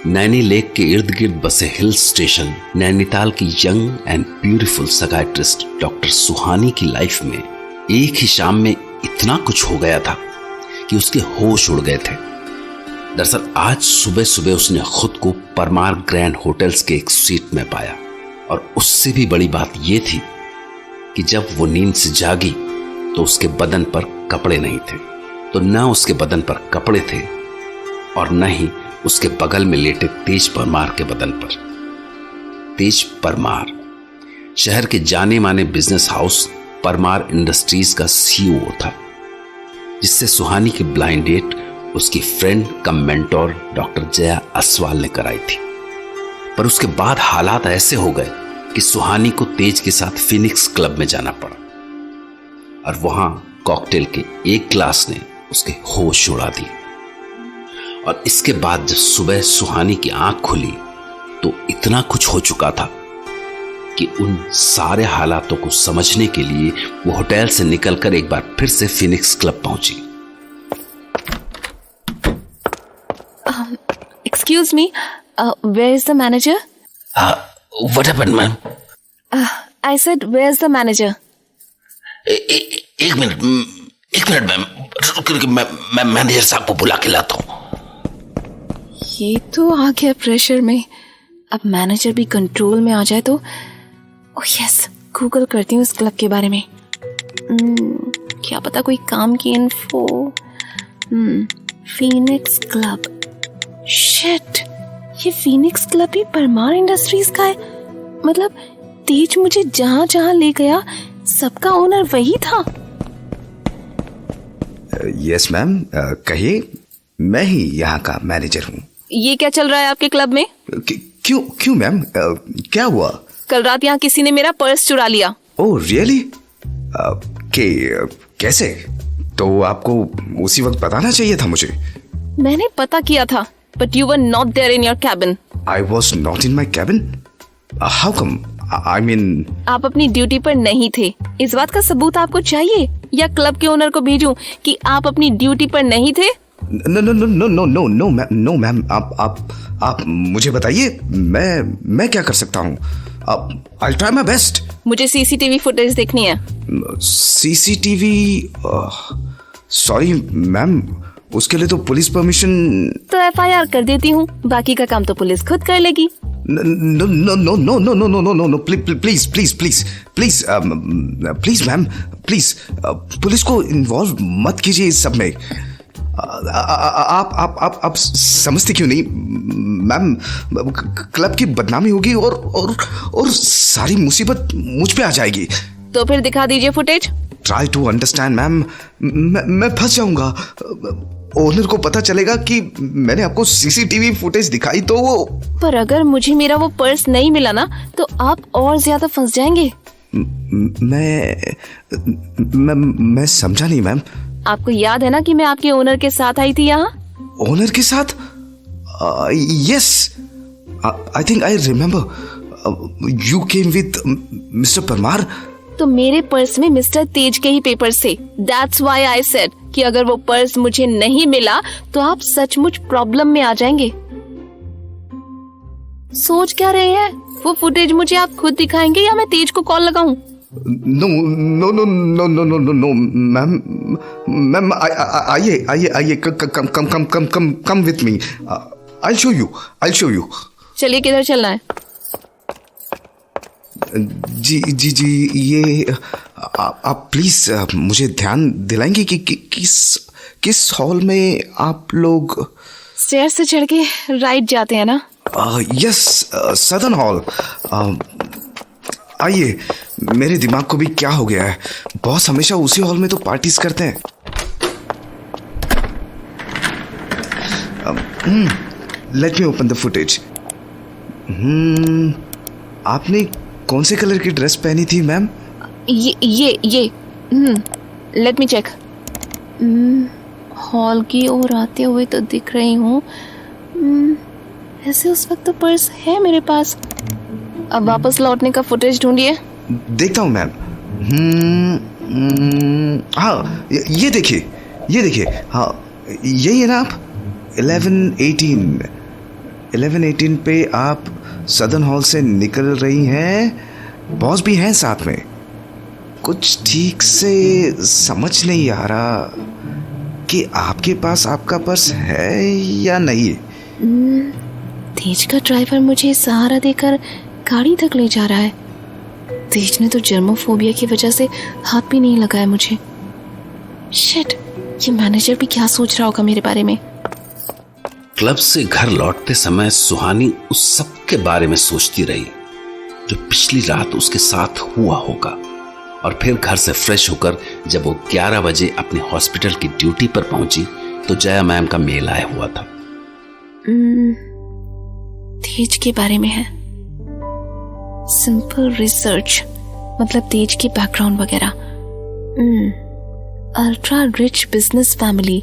Naini lake के इर्द गिर्द बसे हिल स्टेशन नैनीताल की young and beautiful psychiatrist doctor Suhani की लाइफ में एक ही शाम में इतना कुछ हो गया था कि उसके होश उड़ गए थे। दरअसल आज सुबह सुबह उसने खुद को परमार ग्रैंड होटल्स के एक सीट में पाया और उससे भी बड़ी बात यह थी कि जब वो नींद से जागी तो उसके बदन पर कपड़े नहीं थे। तो न उसके बदन पर कपड़े थे और न ही उसके बगल में लेटे तेज परमार के बदन पर। तेज परमार शहर के जाने माने बिजनेस हाउस परमार इंडस्ट्रीज का सीईओ था, जिससे सुहानी की ब्लाइंड डेट उसकी friend come mentor doctor Jaya Aswal ने कराई थी। पर उसके बाद हालात ऐसे हो गए कि सुहानी को तेज के साथ फिनिक्स क्लब में जाना पड़ा और वहां कॉकटेल के एक ग्लास ने उसके होश उड़ा दिए। और इसके बाद जब सुबह सुहानी की आंख खुली तो इतना कुछ हो चुका था कि उन सारे हालातों को समझने के लिए वो होटल से निकलकर एक बार फिर से फिनिक्स क्लब पहुंची। Excuse me, where is the manager? What happened, ma'am? I said, where's the manager? एक मिनट मैम, मैं मैनेजर साहब को बुला के लाता हूँ। ये तो आ गया प्रेशर में। अब मैनेजर भी कंट्रोल में आ जाए तो ओह यस, गूगल करती हूँ इस क्लब के बारे में। क्या पता कोई काम की इन्फो। Phoenix club. शिट, ये फीनिक्स क्लब ही परमार इंडस्ट्रीज का है। मतलब तेज मुझे जहां जहां ले गया सबका ओनर वही था। यस मैम, कहिए, मैं ही यहाँ का मैनेजर हूँ। ये क्या चल रहा है आपके क्लब में? क्यों मैम, क्या हुआ? कल रात यहाँ किसी ने मेरा पर्स चुरा लिया। Oh really? कैसे? तो आपको उसी वक्त बताना चाहिए था मुझे। मैंने पता किया था, but you were not there in your cabin. I was not in my cabin? How come? I mean... आप अपनी ड्यूटी पर नहीं थे। इस बात का सबूत आपको चाहिए या क्लब के ओनर को भेजूं कि आप अपनी ड्यूटी पर नहीं थे? नो मैम, आप मुझे बताइए, मैं क्या कर सकता हूँ? I'll try my best. मुझे सीसीटीवी फुटेज देखनी है। सीसीटीवी? सॉरी मैम, उसके लिए तो पुलिस परमिशन। तो एफआईआर कर देती हूँ, बाकी का काम तो पुलिस खुद कर लेगी। No, please ma'am, please police को इन्वॉल्व मत कीजिए इस सब में। आप समझते क्यों नहीं मैम? क्लब की बदनामी होगी और सारी मुसीबत मुझ पे आ जाएगी। तो फिर दिखा दीजिए footage. Try to understand ma'am, मैं फंस जाऊंगा। ओनर को पता चलेगा कि मैंने आपको सीसीटीवी फुटेज दिखाई तो वो। पर अगर मुझे मेरा वो पर्स नहीं मिला ना तो आप और ज्यादा फंस जाएंगे। मैं समझा नहीं मैम। आपको याद है ना कि मैं आपके ओनर के साथ आई थी यहाँ? ओनर के साथ? Yes, I think I remember. You came with mister Parmar. तो मेरे पर्स में मिस्टर तेज के ही पेपर्स थे। दैट्स व्हाई आई सेड कि अगर वो पर्स मुझे नहीं मिला तो आप सचमुच प्रॉब्लम में आ जाएंगे। सोच क्या रहे हैं? वो फुटेज मुझे आप खुद दिखाएंगे या मैं तेज को कॉल लगाऊं? नो मैम, आइए, come with me. I show you. चलिए, किधर चलना है? जी, ये आप प्लीज मुझे ध्यान दिलाएंगे कि किस हॉल में आप लोग? स्टेयर से चढ़ के राइट जाते हैं ना? Yes, southern hall. आइए, मेरे दिमाग को भी क्या हो गया है, बॉस हमेशा उसी हॉल में तो पार्टीज करते हैं। Let me open the footage. आपने कौन से कलर की ड्रेस पहनी थी मैम? ये लेट मी चेक। हॉल की ओर आते हुए तो दिख रही हूँ। ऐसे उस वक्त तो पर्स है मेरे पास। अब वापस लौटने का फुटेज ढूंढिए। देखता हूँ मैम। हाँ, ये देखिए। हाँ, यही है ना आप? 11-18। 11:18 पे आप सदर्न हॉल से निकल रही हैं, बॉस भी हैं साथ में। कुछ ठीक से समझ नहीं आ रहा कि आपके पास आपका पर्स है या नहीं। तेज का ड्राइवर मुझे सहारा देकर गाड़ी तक ले जा रहा है। तेज ने तो जर्मोफोबिया की वजह से हाथ भी नहीं लगाया मुझे। शिट, ये मैनेजर भी क्या सोच रहा होगा मेरे बारे में। क्लब से घर लौटते समय सुहानी उस सब के बारे में सोचती रही जो पिछली रात उसके साथ हुआ होगा, और फिर घर से फ्रेश होकर जब वो 11 बजे अपने हॉस्पिटल की ड्यूटी पर पहुंची तो जया मैम का मेल आया हुआ था। तेज के बारे में है। सिंपल रिसर्च, मतलब तेज की बैकग्राउंड वगैरह। Ultra rich business family.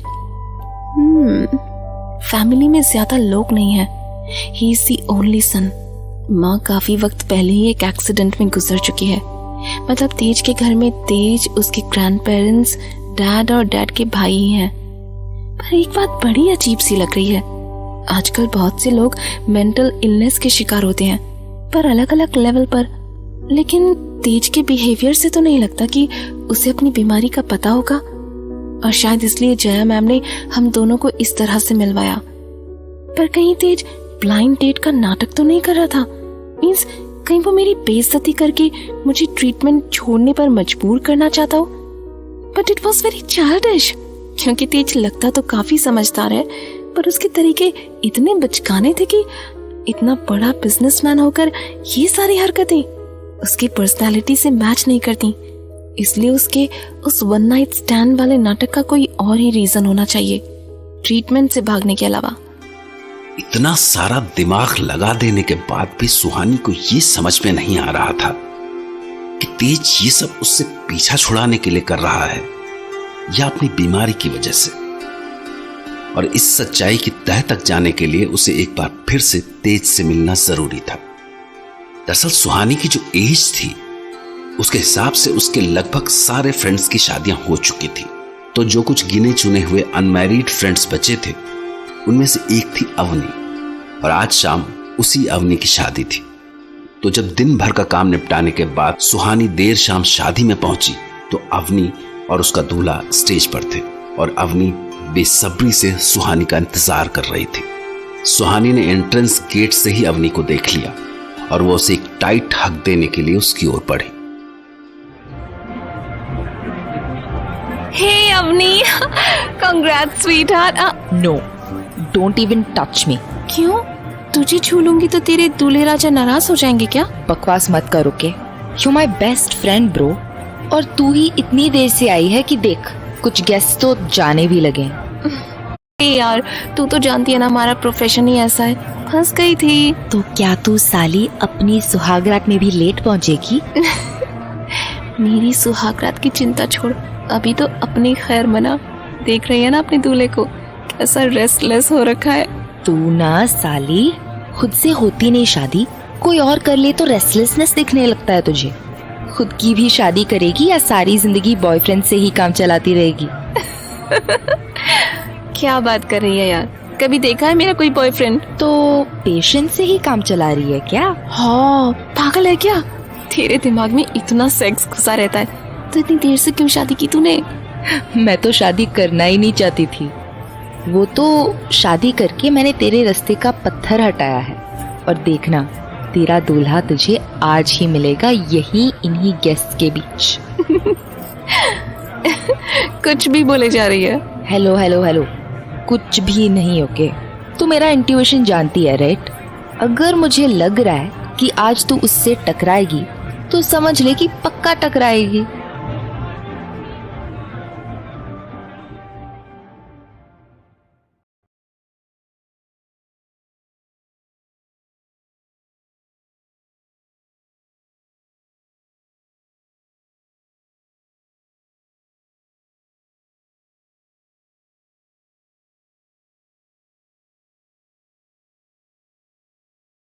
Family में ज्यादा लोग नहीं है। He is the only son. माँ काफी वक्त पहले ही एक एक्सीडेंट में गुजर चुकी है। मतलब तेज के घर में तेज, उसके ग्रैंड पेरेंट्स, डैड और डैड के भाई ही हैं। पर एक बात बड़ी अजीब सी लग रही है। आजकल बहुत से लोग मेंटल इलनेस के शिकार होते हैं, पर अलग अलग लेवल पर। लेकिन तेज के बिहेवियर से तो नहीं लगता कि उसे अपनी बीमारी का पता होगा, और शायद इसलिए जया मैम ने हम दोनों को इस तरह से मिलवाया। पर कहीं तेज ब्लाइंड डेट का नाटक तो नहीं कर रहा था? मींस कहीं वो मेरी बेइज्जती करके मुझे ट्रीटमेंट छोड़ने पर मजबूर करना चाहता हो? But it was very childish, क्योंकि तेज लगता तो काफी समझदार है, पर उसके तरीके इतने बचकाने थे कि इतना बड़ा बिजनेसमैन होकर ये सारी हरकतें उसकी पर्सनालिटी से मैच नहीं करती। इसलिए उसके उस वन नाइट स्टैंड वाले नाटक का कोई और ही रीजन होना चाहिए, ट्रीटमेंट से भागने के अलावा। इतना सारा दिमाग लगा देने के बाद भी सुहानी को ये समझ में नहीं आ रहा था कि तेज ये सब उससे पीछा छुड़ाने के लिए कर रहा है या अपनी बीमारी की वजह से। और इस सच्चाई की तह तक जाने के लिए उसे एक बार फिर से तेज से मिलना जरूरी था। दरअसल सुहानी की जो एज थी उसके हिसाब से उसके लगभग सारे फ्रेंड्स की शादियां हो चुकी थी, तो जो कुछ गिने चुने हुए अनमैरिड फ्रेंड्स बचे थे उनमें से एक थी अवनी, और आज शाम उसी अवनी की शादी थी। तो जब दिन भर का काम निपटाने के बाद सुहानी देर शाम शादी में पहुंची तो अवनी और उसका दूल्हा स्टेज पर थे, और अवनी बेसब्री से सुहानी का इंतजार कर रही थी। सुहानी ने एंट्रेंस गेट से ही अवनी को देख लिया और वो उसे एक टाइट हक देने के लिए उसकी ओर बढ़ी। Hey Avani, congrats sweetheart. No, don't even touch me. क्यों? तुझे छू लूंगी तो तेरे दूल्हे राजा नाराज हो जाएंगे क्या? बकवास मत करो के। You my best friend bro, और तू ही इतनी देर से आई है कि देख कुछ गेस्ट तो जाने भी लगे। यार तू तो जानती है ना, हमारा प्रोफेशन ही ऐसा है। फंस गई थी। तो क्या तू साली अपनी सुहागरात में भी लेट पहुंचेगी? मेरी सुहागरात की चिंता छोड़, अभी तो अपनी खैर मना। देख रही है ना अपने दूल्हे को, कैसा रेस्टलेस हो रखा है। तू ना साली, खुद से होती नहीं शादी, कोई और कर ले तो रेस्टलेसनेस दिखने लगता है तुझे। खुद की भी शादी करेगी या सारी जिंदगी बॉयफ्रेंड से ही काम चलाती रहेगी? क्या बात कर रही है यार, कभी देखा है मेरा कोई बॉयफ्रेंड? तो पेशेंस से ही काम चला रही है क्या? हाँ, पागल है क्या? तेरे दिमाग में इतना सेक्स घुसा रहता है तो इतनी देर से क्यों शादी की तूने? मैं तो शादी करना ही नहीं चाहती थी, वो तो शादी करके मैंने तेरे रास्ते का पत्थर हटाया है। और देखना, तेरा दूल्हा तुझे आज ही मिलेगा, यही इन्हीं गेस्ट के बीच। कुछ भी बोले जा रही है। हेलो हेलो हेलो, कुछ भी नहीं। ओके, तू मेरा इंट्यूशन जानती है राइट? अगर मुझे लग रहा है कि आज तू उससे टकराएगी तो समझ ले कि पक्का टकराएगी।